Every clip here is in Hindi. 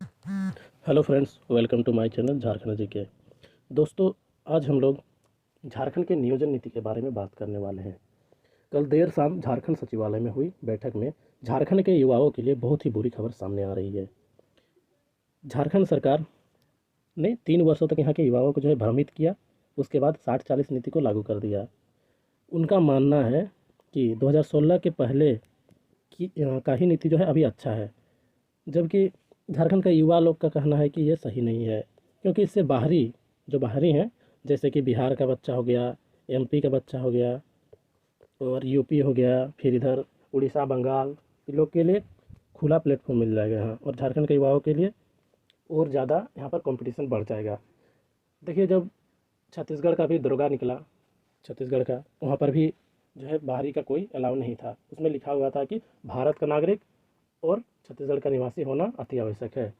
Hello friends, welcome to my channel Jharkhand GK. दोस्तों, आज हम लोग झारखंड के नियोजन नीति के बारे में बात करने वाले हैं। कल देर शाम झारखंड सचिवालय में हुई बैठक में झारखंड के युवाओं के लिए बहुत ही बुरी खबर सामने आ रही है। झारखंड सरकार ने 3 वर्षों तक यहाँ के युवाओं को भ्रमित किया। उसके बाद 60-40 नीति को लागू कर दिया। उनका मानना है कि 2016 के पहले का ही नीति अभी अच्छा है, जबकि झारखंड का युवा लोग का कहना है कि ये सही नहीं है, क्योंकि इससे बाहरी हैं, जैसे कि बिहार का बच्चा हो गया, एमपी का बच्चा हो गया और यूपी हो गया, फिर इधर उड़ीसा, बंगाल, इन लोग के लिए खुला प्लेटफॉर्म मिल जाएगा यहाँ, और झारखंड के युवाओं के लिए और ज़्यादा यहाँ पर कंपटीशन बढ़ जाएगा। देखिए, जब छत्तीसगढ़ का भी दरोगा निकला, छत्तीसगढ़ का, वहाँ पर भी बाहरी का कोई अलाउ नहीं था। उसमें लिखा हुआ था कि भारत का नागरिक और छत्तीसगढ़ का निवासी होना अति आवश्यक है।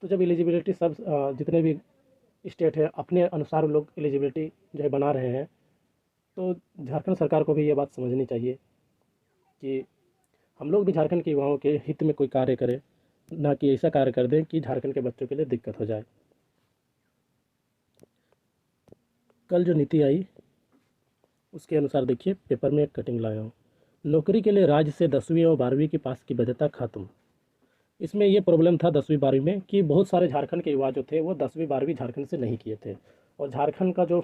तो जब एलिजिबिलिटी सब जितने भी स्टेट है अपने अनुसार लोग एलिजिबिलिटी बना रहे हैं, तो झारखंड सरकार को भी ये बात समझनी चाहिए कि हम लोग भी झारखंड के युवाओं के हित में कोई कार्य करें, ना कि ऐसा कार्य कर दें कि झारखंड के बच्चों के लिए दिक्कत हो जाए। कल जो नीति आई उसके अनुसार देखिए, पेपर में एक कटिंग लाया हूँ। नौकरी के लिए राज्य से 10वीं और 12वीं की पास की वैधता खत्म। इसमें ये प्रॉब्लम था 10वीं 12वीं में कि बहुत सारे झारखंड के युवा जो थे वो 10वीं 12वीं झारखंड से नहीं किए थे, और झारखंड का जो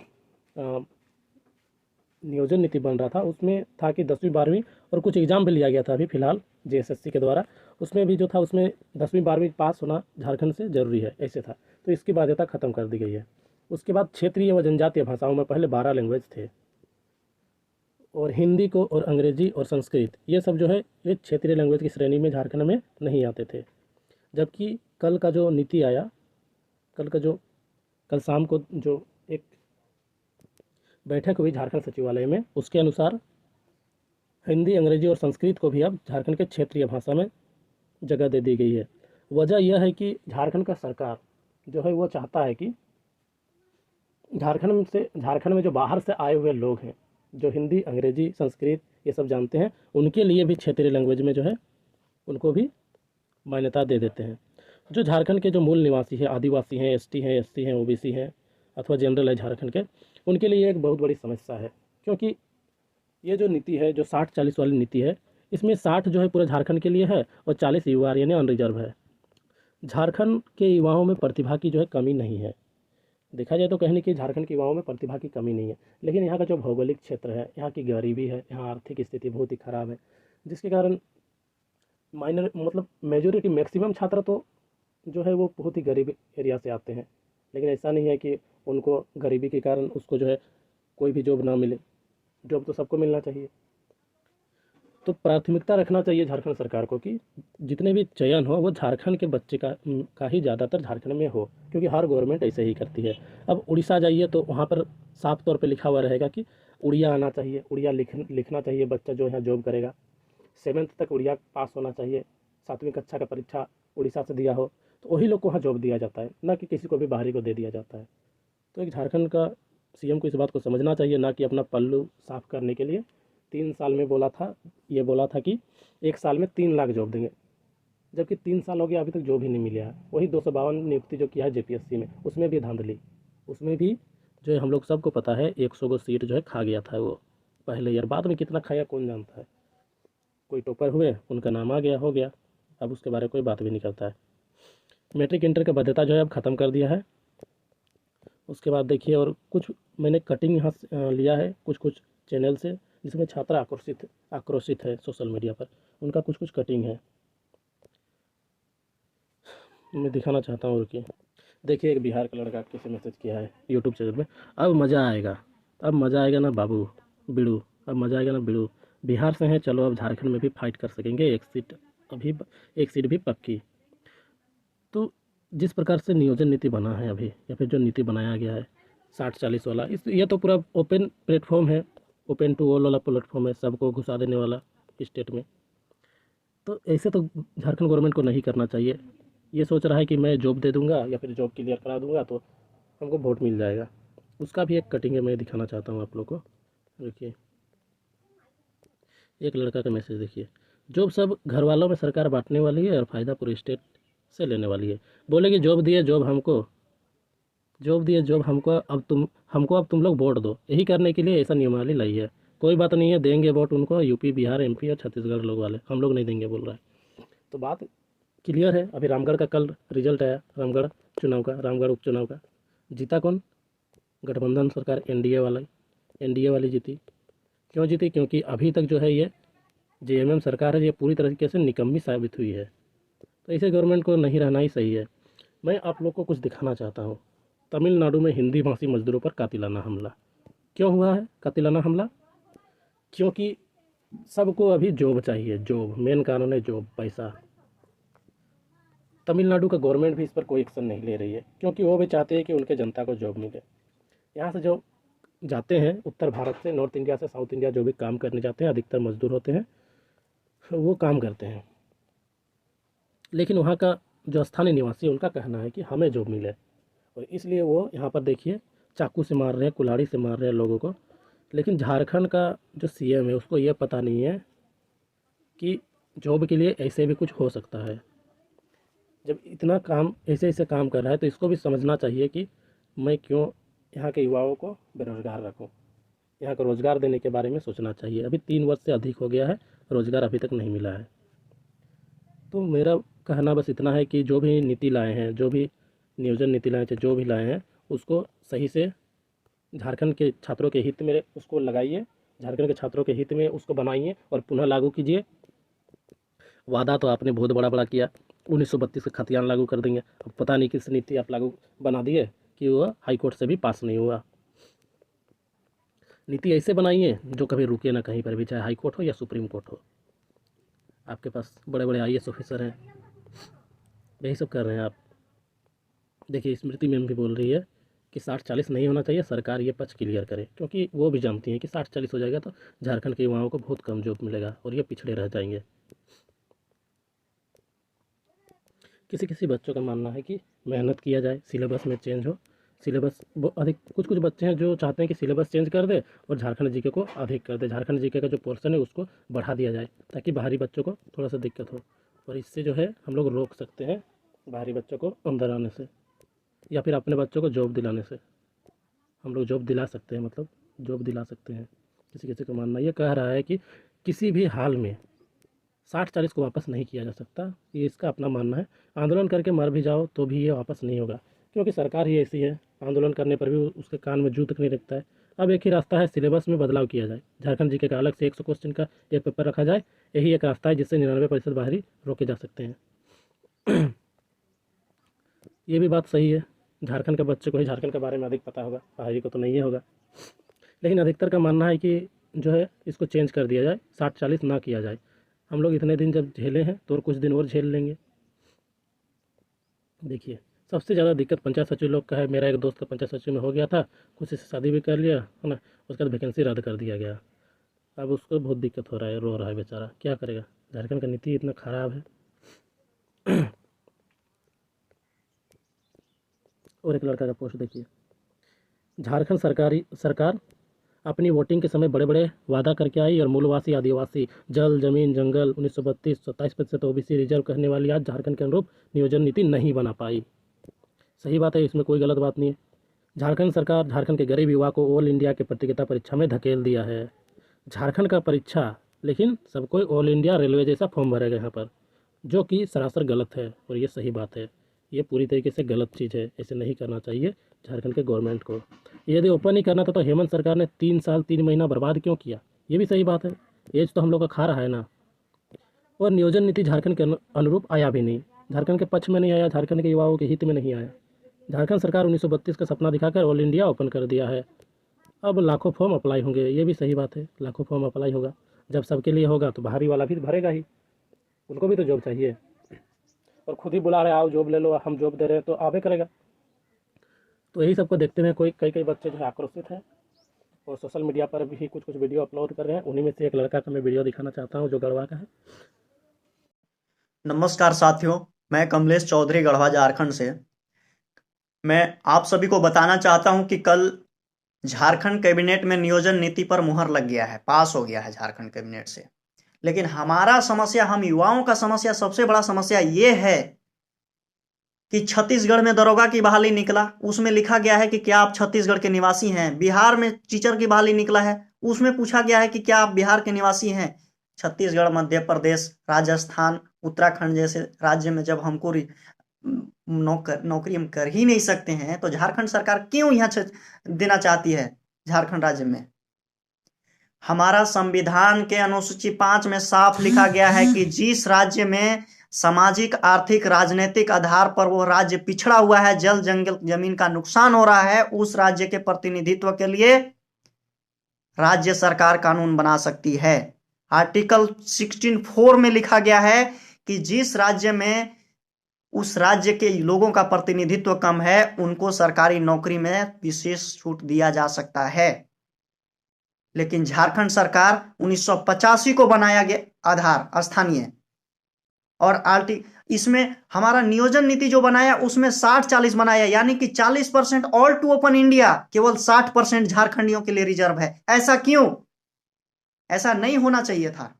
नियोजन नीति बन रहा था उसमें था कि 10वीं 12वीं, और कुछ एग्ज़ाम भी लिया गया था अभी फ़िलहाल जेएसएससी के द्वारा, उसमें भी जो था उसमें 10वीं 12वीं पास होना झारखंड से ज़रूरी है, ऐसे था। तो इसकी बाध्यता ख़त्म कर दी गई है। उसके बाद क्षेत्रीय व जनजातीय भाषाओं में पहले 12 लैंग्वेज थे, और हिंदी को और अंग्रेजी और संस्कृत ये सब ये क्षेत्रीय लैंग्वेज की श्रेणी में झारखंड में नहीं आते थे। जबकि कल का जो नीति आया, कल का जो कल शाम को जो एक बैठक हुई झारखंड सचिवालय में, उसके अनुसार हिंदी, अंग्रेजी और संस्कृत को भी अब झारखंड के क्षेत्रीय भाषा में जगह दे दी गई है। वजह यह है कि झारखंड का सरकार वो चाहता है कि झारखंड में जो बाहर से आए हुए लोग हैं, जो हिंदी, अंग्रेजी, संस्कृत ये सब जानते हैं, उनके लिए भी क्षेत्रीय लैंग्वेज में उनको भी मान्यता दे देते हैं। जो झारखंड के जो मूल निवासी हैं, आदिवासी हैं, एसटी हैं, एससी हैं, ओबीसी हैं अथवा जनरल है झारखंड के, उनके लिए एक बहुत बड़ी समस्या है। क्योंकि ये जो नीति है, जो 60-40 वाली नीति है, इसमें 60 पूरा झारखंड के लिए है और 40 युवा यानी अनरिजर्व है। झारखंड के युवाओं में प्रतिभा की कमी नहीं है। देखा जाए तो कहने की झारखंड के युवाओं में प्रतिभा की कमी नहीं है, लेकिन यहाँ का जो भौगोलिक क्षेत्र है, यहाँ की गरीबी है, यहाँ आर्थिक स्थिति बहुत ही ख़राब है, जिसके कारण माइनर मतलब मेजोरिटी मैक्सिमम छात्र तो वो बहुत ही गरीब एरिया से आते हैं। लेकिन ऐसा नहीं है कि उनको गरीबी के कारण उसको कोई भी जॉब ना मिले। जॉब तो सबको मिलना चाहिए। तो प्राथमिकता रखना चाहिए झारखंड सरकार को कि जितने भी चयन हो वो झारखंड के बच्चे का ही ज़्यादातर झारखंड में हो, क्योंकि हर गवर्नमेंट ऐसे ही करती है। अब उड़ीसा जाइए तो वहाँ पर साफ तौर पे लिखा हुआ रहेगा कि उड़िया आना चाहिए, उड़िया लिखना चाहिए बच्चा जो यहाँ जॉब करेगा। 7th तक उड़िया पास होना चाहिए, 7वीं कक्षा का परीक्षा उड़ीसा से दिया हो, तो वही लोग को वहाँ जॉब दिया जाता है, ना कि किसी को भी बाहरी को दे दिया जाता है। तो एक झारखंड का सीएम को इस बात को समझना चाहिए, ना कि अपना पल्लू साफ करने के लिए 3 साल में बोला था कि 1 साल में 3 लाख जॉब देंगे, जबकि 3 साल हो गया अभी तक जॉब ही नहीं मिला है। वही 252 नियुक्ति जो किया है जेपीएससी में, उसमें भी धांधली, उसमें भी हम लोग सबको पता है 100 गो सीट खा गया था वो पहले ईयर। बाद में कितना खाया कौन जानता है। कोई टॉपर हुए, उनका नाम आ गया, हो गया, अब उसके बारे में कोई बात भी नहीं करता है। मैट्रिक इंटर का बाध्यता अब ख़त्म कर दिया है। उसके बाद देखिए, और कुछ मैंने कटिंग यहाँ से लिया है कुछ कुछ चैनल से, जिसमें छात्र आक्रोशित है सोशल मीडिया पर, उनका कुछ कुछ कटिंग है, मैं दिखाना चाहता हूँ। रुकिए, देखिए, एक बिहार का लड़का कैसे मैसेज किया है यूट्यूब चैनल में। अब मज़ा आएगा, अब मज़ा आएगा ना बाबू बिड़ू, अब मज़ा आएगा ना बिड़ू। बिहार से हैं, चलो अब झारखंड में भी फाइट कर सकेंगे, एक सीट भी पक्की। तो जिस प्रकार से नियोजन नीति बना है अभी, या फिर जो नीति बनाया गया है 60-40 वाला, ये तो पूरा ओपन प्लेटफॉर्म है, ओपन टू ऑल वाला प्लेटफॉर्म है, सबको घुसा देने वाला स्टेट में। तो ऐसे तो झारखंड गवर्नमेंट को नहीं करना चाहिए। ये सोच रहा है कि मैं जॉब दे दूंगा या फिर जॉब क्लियर करा दूंगा तो हमको वोट मिल जाएगा। उसका भी एक कटिंग है, मैं दिखाना चाहता हूँ आप लोग को। देखिए, एक लड़का का मैसेज देखिए। जॉब सब घर वालों में सरकार बांटने वाली है और फ़ायदा पूरे स्टेट से लेने वाली है। बोलेगी जॉब दिए जॉब हमको, जॉब दिए जॉब हमको, अब तुम लोग वोट दो। यही करने के लिए ऐसा नियमावली लाई है। कोई बात नहीं है, देंगे वोट उनको, यूपी बिहार एमपी और छत्तीसगढ़ लोग वाले, हम लोग नहीं देंगे बोल रहा है। तो बात क्लियर है। अभी रामगढ़ का कल रिजल्ट आया, रामगढ़ चुनाव का, रामगढ़ उपचुनाव का। जीता कौन? गठबंधन सरकार, एनडीए वाली जीती। क्यों जीती? क्योंकि अभी तक जो है ये जेएमएम सरकार है, ये पूरी तरीके से निकम्मी साबित हुई है। तो ऐसे गवर्नमेंट को नहीं रहना ही सही है। मैं आप लोग को कुछ दिखाना चाहता हूँ। तमिलनाडु में हिंदी भाषी मजदूरों पर कातिलाना हमला। क्यों हुआ है कातिलाना हमला? क्योंकि सबको अभी जॉब चाहिए, जॉब मेन कारण है, जॉब, पैसा। तमिलनाडु का गवर्नमेंट भी इस पर कोई एक्शन नहीं ले रही है, क्योंकि वो भी चाहते हैं कि उनके जनता को जॉब मिले। यहाँ से जो जाते हैं उत्तर भारत से, नॉर्थ इंडिया से साउथ इंडिया, जो भी काम करने जाते हैं, अधिकतर मजदूर होते हैं, वो काम करते हैं। लेकिन वहाँ का जो स्थानीय निवासी है, उनका कहना है कि हमें जॉब मिले, और इसलिए वो यहाँ पर देखिए चाकू से मार रहे हैं, कुल्हाड़ी से मार रहे हैं लोगों को। लेकिन झारखंड का जो सीएम है, उसको ये पता नहीं है कि जॉब के लिए ऐसे भी कुछ हो सकता है। जब इतना काम ऐसे ऐसे काम कर रहा है, तो इसको भी समझना चाहिए कि मैं क्यों यहाँ के युवाओं को बेरोज़गार रखूँ। यहाँ को रोज़गार देने के बारे में सोचना चाहिए। अभी 3 वर्ष से अधिक हो गया है, रोज़गार अभी तक नहीं मिला है। तो मेरा कहना बस इतना है कि जो भी नीति लाए हैं, जो भी नियोजन नीति लाए थे, जो भी लाए हैं, उसको सही से झारखंड के छात्रों के हित में उसको लगाइए, झारखंड के छात्रों के हित में उसको बनाइए और पुनः लागू कीजिए। वादा तो आपने बहुत बड़ा बड़ा किया, 1932 का खतियान लागू कर देंगे। अब पता नहीं किस नीति आप लागू बना दिए कि वह हाई कोर्ट से भी पास नहीं हुआ। नीति ऐसे बनाइए जो कभी रुके ना कहीं पर भी, चाहे हाई कोर्ट हो या सुप्रीम कोर्ट हो। आपके पास बड़े बड़े आईएएस ऑफिसर हैं, यही सब कर रहे हैं आप। देखिए स्मृति मैम भी बोल रही है कि 60-40 नहीं होना चाहिए, सरकार ये पक्ष क्लियर करे, क्योंकि वो भी जानती हैं कि 60-40 हो जाएगा तो झारखंड के युवाओं को बहुत कम जॉब मिलेगा और ये पिछड़े रह जाएंगे। किसी किसी बच्चों का मानना है कि मेहनत किया जाए, सिलेबस में चेंज हो, सिलेबस अधिक, कुछ कुछ बच्चे हैं जो चाहते हैं कि सिलेबस चेंज कर दे और झारखंड जीके को अधिक कर दे, झारखंड जीके का जो पोर्शन है उसको बढ़ा दिया जाए, ताकि बाहरी बच्चों को थोड़ा सा दिक्कत हो। और इससे जो है हम लोग रोक सकते हैं बाहरी बच्चों को अंदर आने से, या फिर अपने बच्चों को जॉब दिलाने से। हम लोग जॉब दिला सकते हैं, मतलब जॉब दिला सकते हैं। किसी किसी का मानना ये कह रहा है कि किसी भी हाल में 60-40 को वापस नहीं किया जा सकता, ये इसका अपना मानना है। आंदोलन करके मर भी जाओ तो भी ये वापस नहीं होगा, क्योंकि सरकार ही ऐसी है, आंदोलन करने पर भी उसके कान में जू तक नहीं रखता है। अब एक ही रास्ता है, सिलेबस में बदलाव किया जाए, झारखंड जीके का अलग से 100 क्वेश्चन का एक पेपर रखा जाए। यही एक रास्ता है जिससे 99% बाहरी रोके जा सकते हैं। ये भी बात सही है, झारखंड के बच्चे को ही झारखंड के बारे में अधिक पता होगा, बाहरी को तो नहीं होगा। लेकिन अधिकतर का मानना है कि जो है इसको चेंज कर दिया जाए, 60-40 ना किया जाए। हम लोग इतने दिन जब झेले हैं तो और कुछ दिन और झेल लेंगे। देखिए सबसे ज़्यादा दिक्कत पंचायत सचिव लोग का है। मेरा एक दोस्त का पंचायत सचिव में हो गया था, कुछ से शादी भी कर लिया है ना, उसके बाद वैकेंसी रद्द कर दिया गया। अब उसको बहुत दिक्कत हो रहा है, रो रहा है बेचारा, क्या करेगा, झारखंड का नीति इतना ख़राब है। और एक लड़का का पोस्ट देखिए, झारखंड सरकार अपनी वोटिंग के समय बड़े बड़े वादा करके आई और मूलवासी आदिवासी जल जमीन जंगल 1932 27% ओबीसी रिजर्व कहने वाली आज झारखंड के अनुरूप नियोजन नीति नहीं बना पाई। सही बात है, इसमें कोई गलत बात नहीं है। झारखंड सरकार झारखंड के गरीब युवा को ऑल इंडिया के प्रतियोगिता परीक्षा में धकेल दिया है। झारखंड का परीक्षा, लेकिन सब कोई ऑल इंडिया रेलवे जैसा फॉर्म भरेगा यहाँ पर, जो कि सरासर गलत है और ये सही बात है। ये पूरी तरीके से गलत चीज़ है, ऐसे नहीं करना चाहिए झारखंड के गवर्नमेंट को। यदि ओपन ही करना था तो हेमंत सरकार ने 3 साल 3 महीना बर्बाद क्यों किया, ये भी सही बात है। एज तो हम लोग का खा रहा है ना। और नियोजन नीति झारखंड के अनुरूप आया भी नहीं, झारखंड के पक्ष में नहीं आया, झारखंड के युवाओं के हित में नहीं आया। झारखंड सरकार 1932 का सपना दिखाकर ऑल इंडिया ओपन कर दिया है। अब लाखों फॉर्म अप्लाई होंगे, ये भी सही बात है, लाखों फॉर्म अप्लाई होगा। जब सबके लिए होगा तो बाहरी वाला भी भरेगा ही, उनको भी तो जॉब चाहिए। और खुद ही बुला रहे आओ जॉब ले लो, हम जॉब दे रहे हैं तो आवे करेगा। तो यही सबको देखते हुए कई बच्चे जो है आक्रोशित हैं और सोशल मीडिया पर भी कुछ कुछ वीडियो अपलोड कर रहे हैं। उन्हीं में से एक लड़का का मैं वीडियो दिखाना चाहता हूँ जो गढ़वा का है। नमस्कार साथियों, मैं कमलेश चौधरी गढ़वा झारखंड से। मैं आप सभी को बताना चाहता हूं कि कल झारखंड कैबिनेट में नियोजन नीति पर मुहर लग गया है, पास हो गया है झारखंड कैबिनेट से। लेकिन हमारा समस्या, हम युवाओं का समस्या, सबसे बड़ा समस्या ये है कि छत्तीसगढ़ में दरोगा की बहाली निकला, उसमें लिखा गया है कि क्या आप छत्तीसगढ़ के निवासी हैं। बिहार में टीचर की बहाली निकला है, उसमें पूछा गया है कि क्या आप बिहार के निवासी हैं। छत्तीसगढ़, मध्य प्रदेश, राजस्थान, उत्तराखंड जैसे राज्य में जब हमको नौकरी हम कर ही नहीं सकते हैं, तो झारखंड सरकार क्यों यहाँ देना चाहती है झारखंड राज्य में। हमारा संविधान के अनुसूची 5 में साफ लिखा गया है कि जिस राज्य में सामाजिक, आर्थिक, राजनीतिक आधार पर वो राज्य पिछड़ा हुआ है, जल जंगल जमीन का नुकसान हो रहा है, उस राज्य के प्रतिनिधित्व के लिए राज्य सरकार कानून बना सकती है। आर्टिकल 16(4) में लिखा गया है कि जिस राज्य में उस राज्य के लोगों का प्रतिनिधित्व कम है, उनको सरकारी नौकरी में विशेष छूट दिया जा सकता है। लेकिन झारखंड सरकार 1985 को बनाया गया आधार स्थानीय, और इसमें हमारा नियोजन नीति जो बनाया उसमें 60-40 बनाया, यानी कि 40% ऑल टू ओपन इंडिया, केवल 60% झारखंडियों के लिए रिजर्व है। ऐसा क्यों? ऐसा नहीं होना चाहिए था।